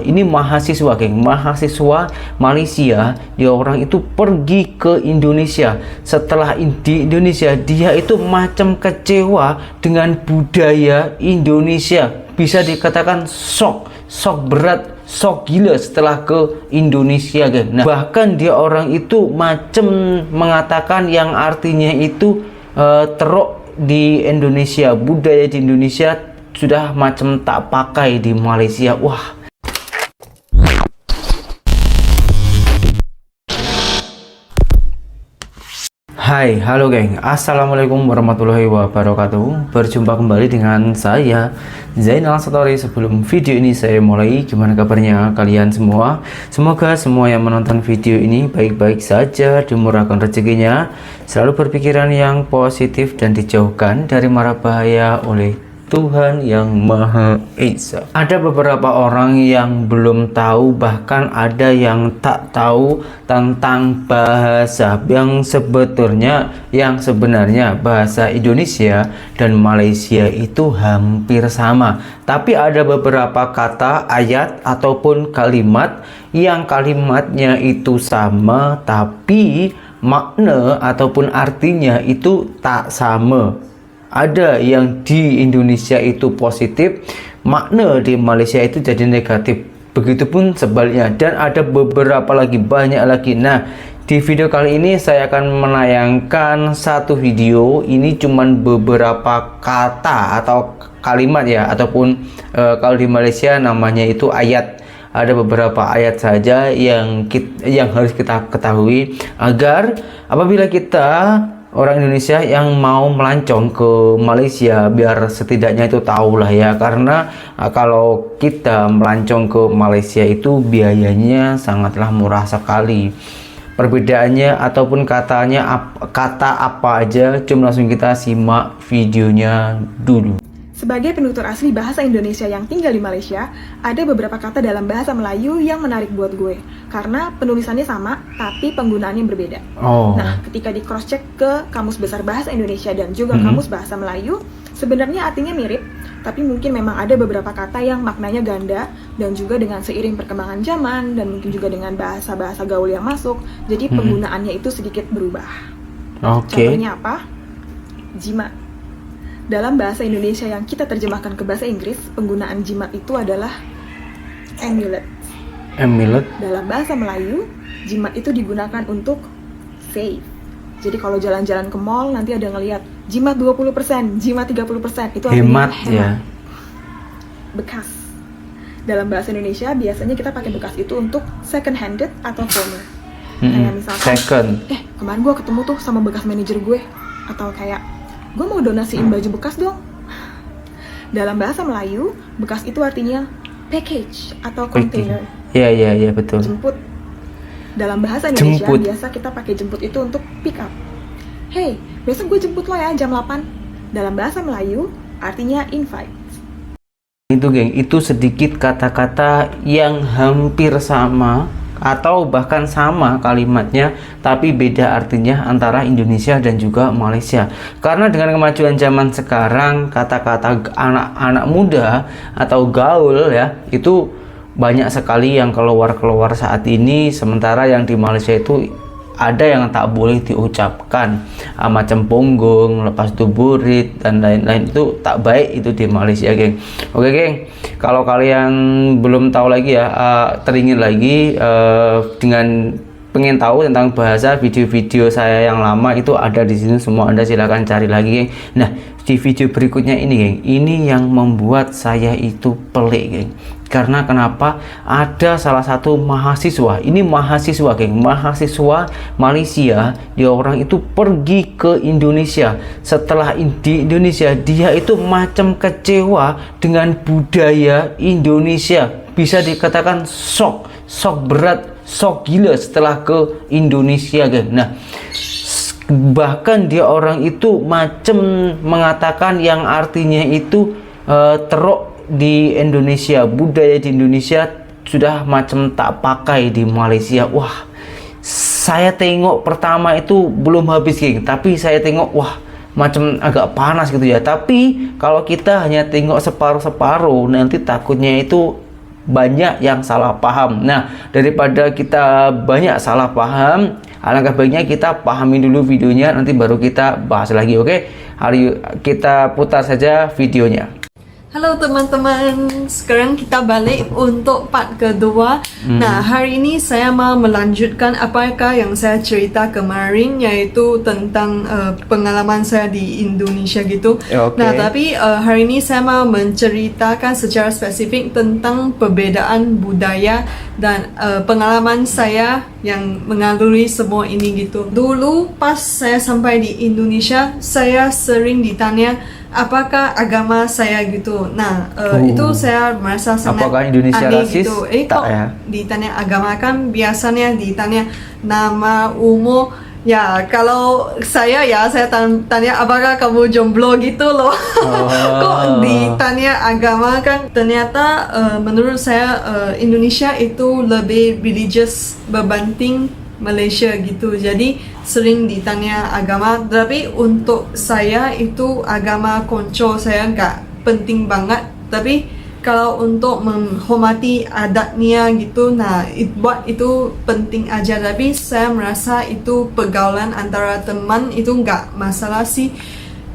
Ini mahasiswa, geng, mahasiswa Malaysia. Dia orang itu pergi ke Indonesia. Setelah di Indonesia, dia itu macam kecewa dengan budaya Indonesia. Bisa dikatakan shock berat, shock gila setelah ke Indonesia, geng. Nah, bahkan dia orang itu macam mengatakan yang artinya itu teruk di Indonesia, budaya di Indonesia sudah macam tak pakai di Malaysia. Wah. Hai, halo geng, assalamualaikum warahmatullahi wabarakatuh. Berjumpa kembali dengan saya Zainal Satori. Sebelum video ini saya mulai, gimana kabarnya kalian semua? Semoga semua yang menonton video ini baik-baik saja, dimurahkan rezekinya, selalu berpikiran yang positif dan dijauhkan dari mara bahaya oleh Tuhan yang Maha Esa. Ada beberapa orang yang belum tahu, bahkan ada yang tak tahu tentang bahasa yang sebenarnya bahasa Indonesia dan Malaysia itu hampir sama. Tapi ada beberapa kata, ayat ataupun kalimat yang kalimatnya itu sama, tapi makna ataupun artinya itu tak sama. Ada yang di Indonesia itu positif, makna di Malaysia itu jadi negatif. Begitupun sebaliknya, dan ada beberapa lagi, banyak lagi. Nah, di video kali ini saya akan menayangkan satu video. Ini cuman beberapa kata atau kalimat ya, ataupun kalau di Malaysia namanya itu ayat. Ada beberapa ayat saja yang harus kita ketahui agar apabila kita orang Indonesia yang mau melancong ke Malaysia, biar setidaknya itu tahulah ya, karena kalau kita melancong ke Malaysia itu biayanya sangatlah murah sekali. Perbedaannya ataupun kata apa aja, cuma langsung kita simak videonya dulu. Sebagai penutur asli bahasa Indonesia yang tinggal di Malaysia, ada beberapa kata dalam bahasa Melayu yang menarik buat gue. Karena penulisannya sama, tapi penggunaannya berbeda. Nah, ketika di cross check ke Kamus Besar Bahasa Indonesia dan juga Kamus Bahasa Melayu, sebenarnya artinya mirip, tapi mungkin memang ada beberapa kata yang maknanya ganda, dan juga dengan seiring perkembangan zaman, dan mungkin juga dengan bahasa-bahasa gaul yang masuk, jadi penggunaannya itu sedikit berubah. Contohnya apa? Jimat. Dalam bahasa Indonesia yang kita terjemahkan ke bahasa Inggris, penggunaan jimat itu adalah amulet. Dalam bahasa Melayu, jimat itu digunakan untuk save. Jadi kalau jalan-jalan ke mall, nanti ada ngelihat jimat 20%, jimat 30%, itu artinya hemat. Ya. Bekas. Dalam bahasa Indonesia, biasanya kita pakai bekas itu untuk second handed atau former. Kayak misalkan, kemarin gue ketemu tuh sama bekas manajer gue. Atau kayak, gue mau donasiin baju bekas dong. Dalam bahasa Melayu, bekas itu artinya package atau container. Iya betul. Jemput. Dalam bahasa Indonesia biasa kita pakai jemput itu untuk pick up. Hey, besok gue jemput lo ya jam 8. Dalam bahasa Melayu artinya invite. Itu geng, itu sedikit kata-kata yang hampir sama atau bahkan sama kalimatnya, tapi beda artinya antara Indonesia dan juga Malaysia. Karena dengan kemajuan zaman sekarang, kata-kata anak-anak muda atau gaul ya, itu banyak sekali yang keluar saat ini, sementara yang di Malaysia itu ada yang tak boleh diucapkan, macam ponggong, lepas itu burit dan lain-lain, itu tak baik itu di Malaysia, geng. Oke geng, kalau kalian belum tahu lagi ya, teringin lagi dengan pengen tahu tentang bahasa, video-video saya yang lama itu ada di sini semua, Anda silahkan cari lagi, geng. Nah, di video berikutnya ini, geng, ini yang membuat saya itu pelik, geng. Karena kenapa? Ada salah satu mahasiswa, ini mahasiswa, geng, mahasiswa Malaysia. Dia orang itu pergi ke Indonesia. Setelah di Indonesia, dia itu macam kecewa dengan budaya Indonesia. Bisa dikatakan shock berat, shock gila setelah ke Indonesia, geng. Nah, bahkan dia orang itu macam mengatakan yang artinya itu teruk di Indonesia, budaya di Indonesia sudah macam tak pakai di Malaysia. Wah, saya tengok pertama itu belum habis, geng, tapi saya tengok wah macam agak panas gitu ya. Tapi kalau kita hanya tengok separuh-separuh, nanti takutnya itu banyak yang salah paham. Nah, daripada kita banyak salah paham, alangkah baiknya kita pahami dulu videonya, nanti baru kita bahas lagi. Oke, hari kita putar saja videonya. Halo teman-teman, sekarang kita balik untuk part kedua. Nah, hari ini saya mau melanjutkan apakah yang saya cerita kemarin, yaitu tentang pengalaman saya di Indonesia gitu. Okay. Nah, tapi hari ini saya mau menceritakan secara spesifik tentang perbezaan budaya dan pengalaman saya yang mengalami semua ini gitu. Dulu pas saya sampai di Indonesia, saya sering ditanya apakah agama saya gitu. Nah, itu saya merasa sangat apakah Indonesia aneh rasis? gitu. Tak Kok ya? ditanya agama, kan biasanya ditanya nama, umur. Ya, kalau saya tanya apakah kamu jomblo gitu loh. Kok ditanya agama, kan ternyata menurut saya Indonesia itu lebih religious berbanding Malaysia gitu. Jadi sering ditanya agama, tapi untuk saya itu agama konco saya nggak penting banget. Tapi kalau untuk menghormati adatnya gitu, nah buat itu penting aja. Tapi saya merasa itu pergaulan antara teman itu nggak masalah sih.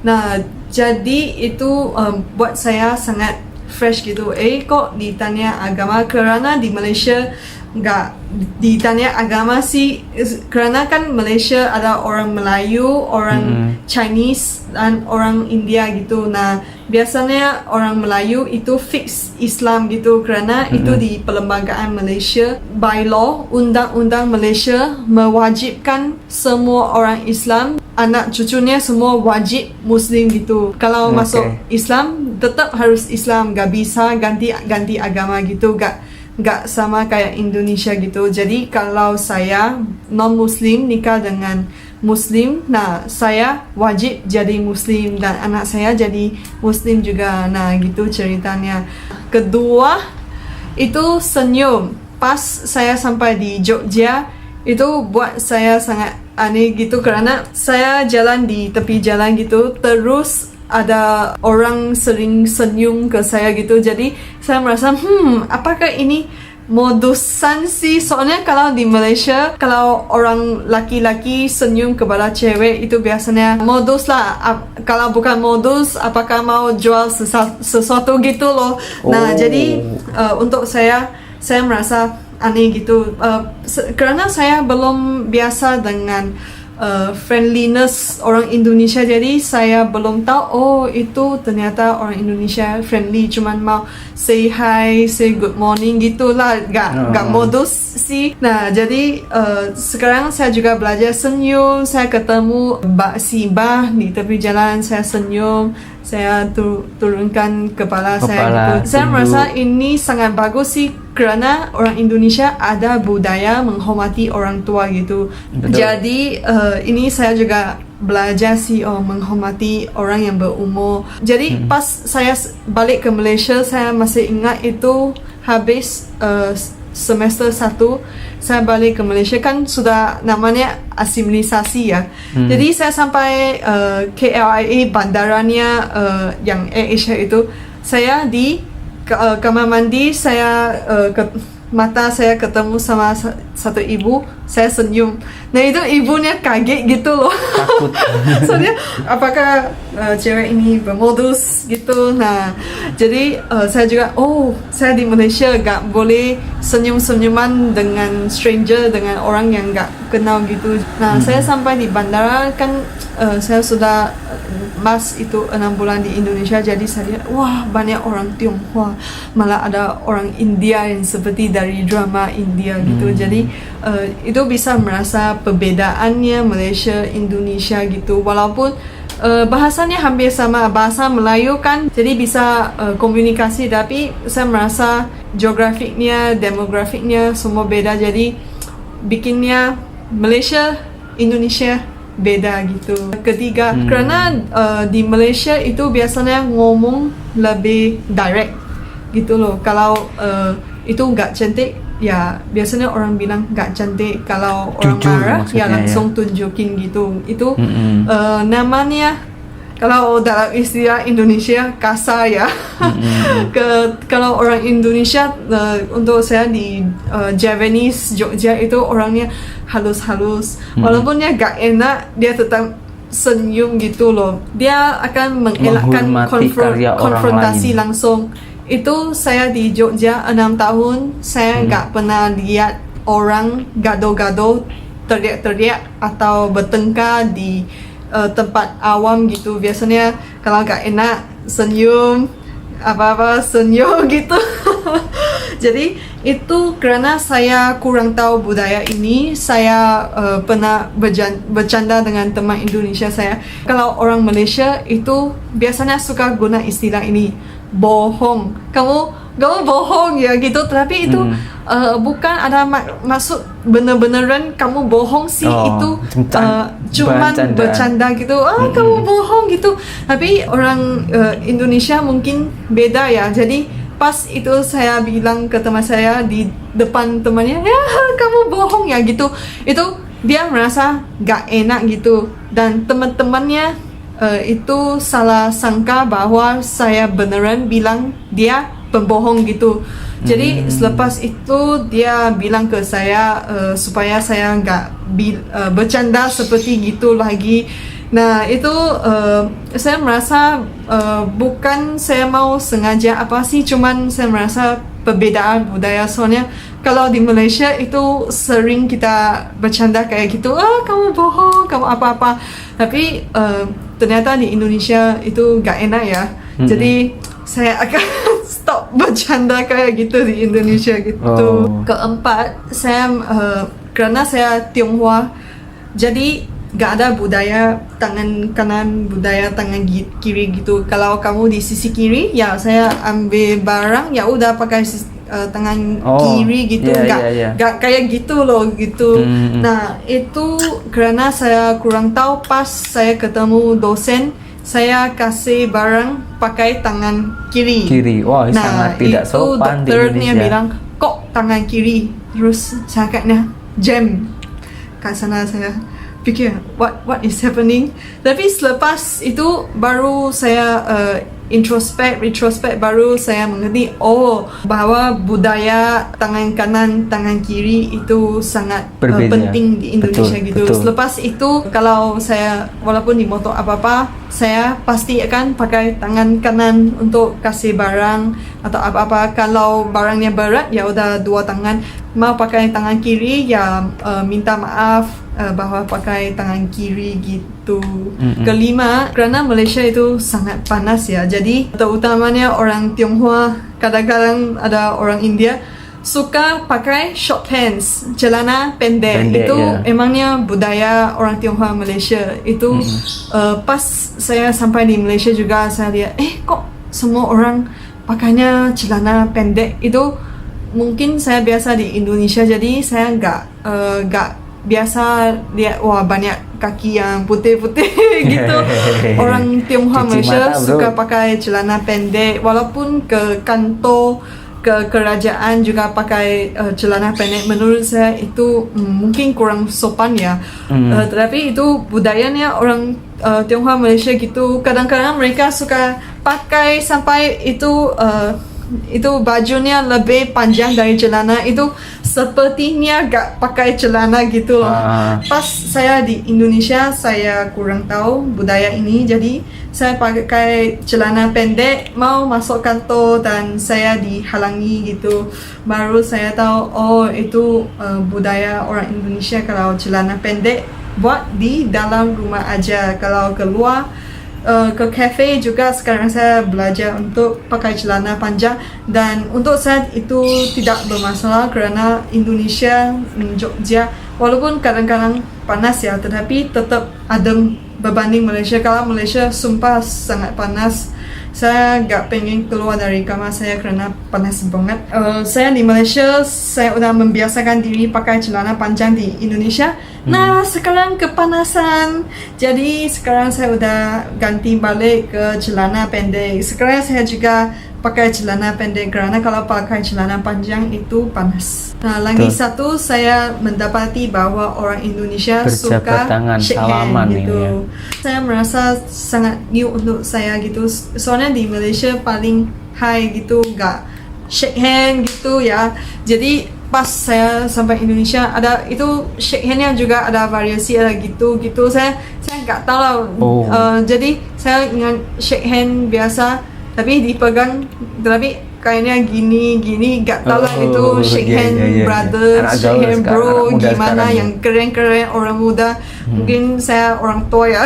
Nah, jadi itu buat saya sangat fresh gitu. Kok ditanya agama, kerana di Malaysia nggak ditanya agama sih, kerana kan Malaysia ada orang Melayu, orang Chinese dan orang India gitu. Nah, biasanya orang Melayu itu fix Islam gitu, kerana itu di perlembagaan Malaysia, by law, undang-undang Malaysia mewajibkan semua orang Islam, anak cucunya semua wajib Muslim gitu. Kalau masuk Islam tetap harus Islam, gak bisa ganti agama gitu, gak sama kayak Indonesia gitu. Jadi kalau saya non-Muslim nikah dengan Muslim, nah saya wajib jadi Muslim dan anak saya jadi Muslim juga. Nah gitu ceritanya. Kedua, itu senyum. Pas saya sampai di Jogja, itu buat saya sangat aneh gitu, kerana saya jalan di tepi jalan gitu, terus ada orang sering senyum ke saya gitu. Jadi saya merasa apakah ini modusan sih? Soalnya kalau di Malaysia, kalau orang laki-laki senyum kepada cewek itu biasanya modus lah. Kalau bukan modus, apakah mau jual sesuatu gitu loh. Nah, jadi untuk saya merasa aneh gitu, kerana saya belum biasa dengan friendliness orang Indonesia. Jadi saya belum tahu itu ternyata orang Indonesia friendly, cuman mau say hi, say good morning gitulah, gak modus sih. Nah, jadi sekarang saya juga belajar senyum. Saya ketemu si Bah di tepi jalan, saya senyum, saya turunkan kepala saya gitu. Saya merasa ini sangat bagus sih, kerana orang Indonesia ada budaya menghormati orang tua gitu. Betul. Jadi ini saya juga belajar sih menghormati orang yang berumur. Jadi pas saya balik ke Malaysia, saya masih ingat itu habis semester 1 saya balik ke Malaysia, kan sudah namanya asimilisasi ya. Jadi saya sampai KLIA bandaranya yang AirAsia itu, saya di kamar mandi, saya mata saya ketemu sama satu ibu, saya senyum. Nah, itu ibunya kaget gitu loh. Takut. Soalnya apakah cewek ini bermodus gitu. Nah, jadi saya juga, saya di Malaysia gak boleh senyum-senyuman dengan stranger, dengan orang yang gak kenal gitu. Nah, saya sampai di bandara, kan saya sudah mas itu 6 bulan di Indonesia. Jadi saya lihat, wah, banyak orang Tionghoa, malah ada orang India yang seperti dari drama India gitu. Jadi itu bisa merasa perbedaannya Malaysia, Indonesia gitu. Walaupun bahasanya hampir sama, bahasa Melayu kan, jadi bisa komunikasi, tapi saya merasa geografiknya, demografiknya semua beda. Jadi bikinnya Malaysia, Indonesia beda gitu. Ketiga, kerana di Malaysia itu biasanya ngomong lebih direct gitu loh. Kalau itu nggak cantik, ya biasanya orang bilang nggak cantik. Kalau orang Jujur marah, ya maksudnya, langsung tunjukin gitu. Itu namanya kalau dalam istilah Indonesia kasar ya. Kalau orang Indonesia untuk saya di Javanese Jogja itu orangnya halus-halus. Walaupun dia gak enak, dia tetap senyum gitu loh. Dia akan mengelakkan Menghormati karya orang konfrontasi lain. langsung. Itu saya di Jogja 6 tahun, saya gak pernah lihat orang gado-gado, teriak-teriak atau bertengkar di tempat awam gitu. Biasanya kalau gak enak senyum, apa-apa senyum gitu. Jadi itu karena saya kurang tahu budaya ini. Saya pernah bercanda dengan teman Indonesia saya. Kalau orang Malaysia itu biasanya suka guna istilah ini, bohong. Kamu bohong ya gitu. Tapi itu bukan ada maksud bener-beneran kamu bohong sih. Itu cuman bercanda gitu. Kamu bohong gitu. Tapi orang Indonesia mungkin beda ya. Jadi pas itu saya bilang ke teman saya di depan temannya, ya kamu bohong ya gitu. Itu dia merasa gak enak gitu. Dan teman-temannya itu salah sangka bahwa saya beneran bilang dia pembohong gitu. Jadi selepas itu dia bilang ke saya supaya saya gak bercanda seperti gitu lagi. Nah itu saya merasa bukan saya mau sengaja apa sih, cuman saya merasa perbedaan budaya. Soalnya kalau di Malaysia itu sering kita bercanda kayak gitu, kamu bohong, kamu apa-apa. Tapi ternyata di Indonesia itu gak enak ya. Jadi saya akan stop bercanda kayak gitu di Indonesia gitu. Keempat, saya karena saya Tionghoa, jadi gak ada budaya tangan kanan, budaya tangan kiri gitu. Kalau kamu di sisi kiri, ya saya ambil barang, ya udah pakai tangan kiri gitu. Gak kayak gitu loh gitu. Nah itu karena saya kurang tahu. Pas saya ketemu dosen, saya kasih barang pakai tangan kiri. Wah, sangat tidak sopan di Indonesia. Dokternya bilang, kok tangan kiri? Terus saya kayaknya jam kat sana. Saya pikir what is happening. Tapi selepas itu baru saya retrospect, baru saya mengerti bahwa budaya tangan kanan tangan kiri itu sangat penting di Indonesia. Betul. Selepas itu kalau saya walaupun di motor apa-apa, saya pasti akan pakai tangan kanan untuk kasih barang atau apa-apa. Kalau barangnya berat, ya udah dua tangan. Mau pakai tangan kiri, ya minta maaf bahwa pakai tangan kiri gitu. Kelima, karena Malaysia itu sangat panas ya. Jadi terutamanya orang Tionghoa, kadang-kadang ada orang India suka pakai short pants, celana pendek. Itu emangnya budaya orang Tionghoa Malaysia. Itu pas saya sampai di Malaysia juga saya lihat, kok semua orang pakainya celana pendek. Itu mungkin saya biasa di Indonesia, jadi saya nggak biasa lihat banyak kaki yang putih-putih gitu. Orang Tionghoa Malaysia suka pakai celana pendek, walaupun ke kantor, ke kerajaan juga pakai celana pendek. Menurut saya itu mungkin kurang sopan ya. Tetapi itu budayanya orang Tionghoa Malaysia gitu. Kadang-kadang mereka suka pakai sampai itu bajunya lebih panjang dari celana. Itu sepertinya gak pakai celana gitu loh. Pas saya di Indonesia, saya kurang tahu budaya ini, jadi saya pakai celana pendek mau masuk kantor dan saya dihalangi gitu. Baru saya tahu itu budaya orang Indonesia. Kalau celana pendek buat di dalam rumah aja. Kalau keluar ke cafe juga sekarang saya belajar untuk pakai celana panjang. Dan untuk saya itu tidak bermasalah karena Indonesia, Jogja, walaupun kadang-kadang panas ya, tetapi tetap adem berbanding Malaysia. Kalau Malaysia sumpah sangat panas. Saya gak pengen keluar dari kamar saya karena panas banget. Saya di Malaysia, saya udah membiasakan diri pakai celana panjang. Di Indonesia Nah, sekarang kepanasan. Jadi sekarang saya udah ganti balik ke celana pendek. Sekarang saya juga pakai celana pendek karena kalau pakai celana panjang itu panas. Nah, lagi satu saya mendapati bahwa orang Indonesia berjabat suka tangan, shake salaman hand gitu. ya. Saya merasa sangat new untuk saya gitu. Soalnya di Malaysia paling high gitu, nggak shake hand gitu ya. Jadi pas saya sampai Indonesia ada itu shake handnya juga ada variasi, ada gitu saya nggak tahu lah. Jadi saya ingat shake hand biasa tapi dipegang, tapi kayaknya gini nggak tahu lah itu shake hand brother, shake hand bro gimana yang keren orang muda. Mungkin saya orang tua ya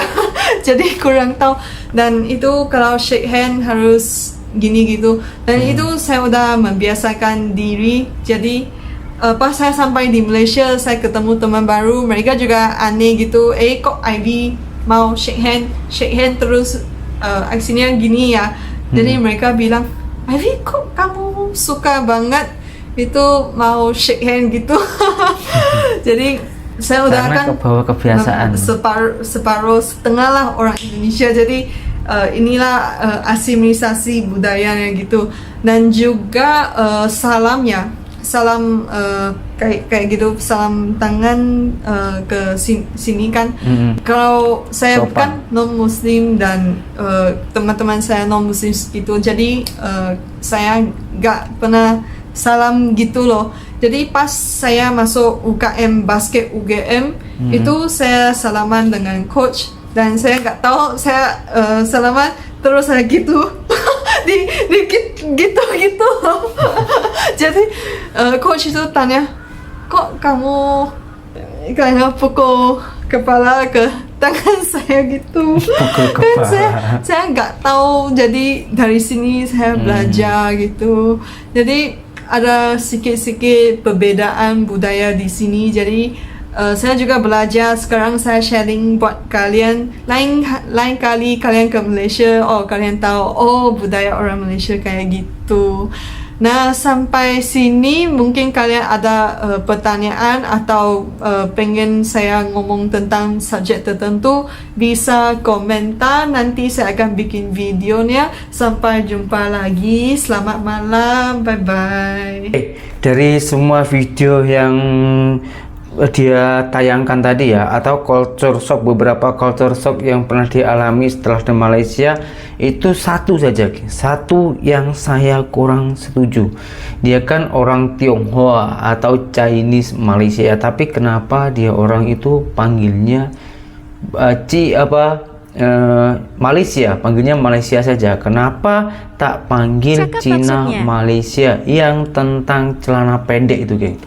jadi kurang tahu. Dan itu kalau shake hand harus gini gitu, dan itu saya udah membiasakan diri. Jadi pas saya sampai di Malaysia, saya ketemu teman baru, mereka juga aneh gitu, kok Ivy mau shake hand terus aksinya gini ya. Jadi mereka bilang, Ivy kok kamu suka banget itu mau shake hand gitu. Jadi saya udah karena kan kebawa kebiasaan separuh setengah lah orang Indonesia. Jadi inilah asimilisasi budayanya gitu. Dan juga salam kayak gitu, salam tangan ke sini kan. Kalau saya kan non muslim dan teman-teman saya non muslim gitu, jadi saya nggak pernah salam gitu loh. Jadi pas saya masuk UKM basket UGM itu saya salaman dengan coach, dan saya nggak tahu saya salaman terus saya gitu dikit gitu jadi coach itu tanya, kok kamu kayak pukul kepala ke tangan saya gitu. Kan saya nggak tahu, jadi dari sini saya belajar gitu. Jadi ada sedikit perbedaan budaya di sini. Jadi saya juga belajar. Sekarang saya sharing buat kalian. Lain kali kalian ke Malaysia, kalian tahu budaya orang Malaysia kayak gitu. Nah, sampai sini mungkin kalian ada pertanyaan atau pengen saya ngomong tentang subjek tertentu, bisa komentar. Nanti saya akan bikin videonya. Sampai jumpa lagi. Selamat malam. Bye bye. Dari semua video yang dia tayangkan tadi ya, atau beberapa culture shock yang pernah dialami setelah di Malaysia, itu satu yang saya kurang setuju. Dia kan orang Tionghoa atau Chinese Malaysia, tapi kenapa dia orang itu panggilnya Malaysia, panggilnya Malaysia saja. Kenapa tak panggil Cina Malaysia yang tentang celana pendek itu, geng?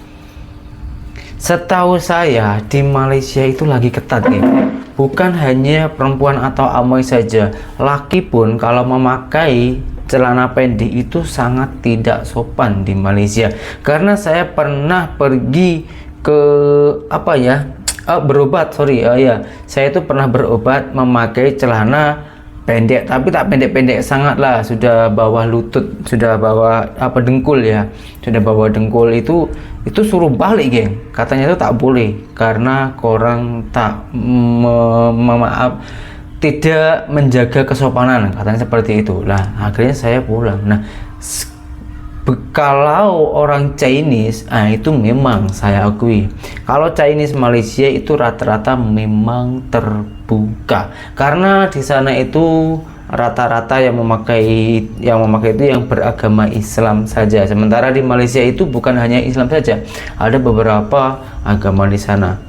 Setahu saya di Malaysia itu lagi ketat, geng. Bukan hanya perempuan atau amoy saja, laki pun kalau memakai celana pendek itu sangat tidak sopan di Malaysia. Karena saya pernah pergi ke berobat, saya itu pernah berobat memakai celana pendek, tapi tak pendek-pendek sangat lah, sudah bawah lutut, sudah bawah dengkul ya, sudah bawah dengkul. Itu suruh balik, geng. Katanya itu tak boleh karena korang tak tidak menjaga kesopanan, katanya seperti itu lah. Akhirnya saya pulang. Nah, kalau orang Chinese, itu memang saya akui, kalau Chinese Malaysia itu rata-rata memang terbuka, karena di sana itu rata-rata yang memakai itu yang beragama Islam saja. Sementara di Malaysia itu bukan hanya Islam saja, ada beberapa agama di sana.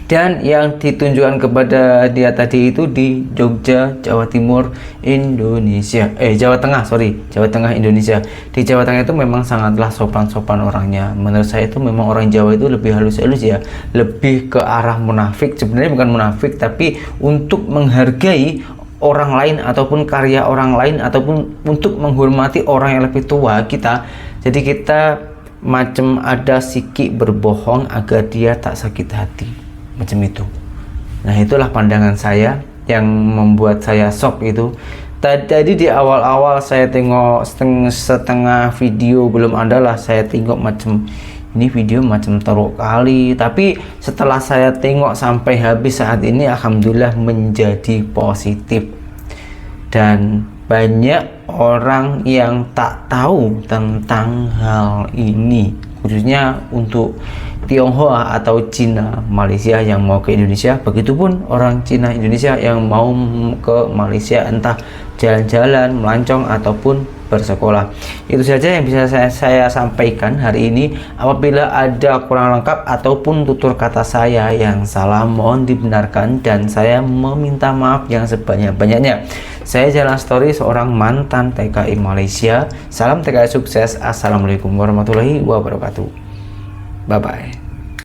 Dan yang ditunjukkan kepada dia tadi itu di Jogja, Jawa Timur, Indonesia. Jawa Tengah, Indonesia. Di Jawa Tengah itu memang sangatlah sopan-sopan orangnya. Menurut saya itu memang orang Jawa itu lebih halus-halus ya, lebih ke arah munafik. Sebenarnya bukan munafik, tapi untuk menghargai orang lain ataupun karya orang lain, ataupun untuk menghormati orang yang lebih tua kita. Jadi kita macam ada sikit berbohong agar dia tak sakit hati, macam itu. Nah, itulah pandangan saya yang membuat saya shock itu. Tadi di awal-awal saya tengok setengah video belum ada lah, saya tengok macam ini video macam teruk kali, tapi setelah saya tengok sampai habis saat ini alhamdulillah menjadi positif, dan banyak orang yang tak tahu tentang hal ini, khususnya untuk Tionghoa atau Cina Malaysia yang mau ke Indonesia, begitupun orang Cina Indonesia yang mau ke Malaysia entah jalan-jalan, melancong ataupun bersekolah. Itu saja yang bisa saya sampaikan hari ini. Apabila ada kurang lengkap ataupun tutur kata saya yang salah, mohon dibenarkan dan saya meminta maaf yang sebanyak-banyaknya. Saya Jalan Story, seorang mantan TKI Malaysia. Salam TKI sukses. Assalamualaikum warahmatullahi wabarakatuh. Bye bye.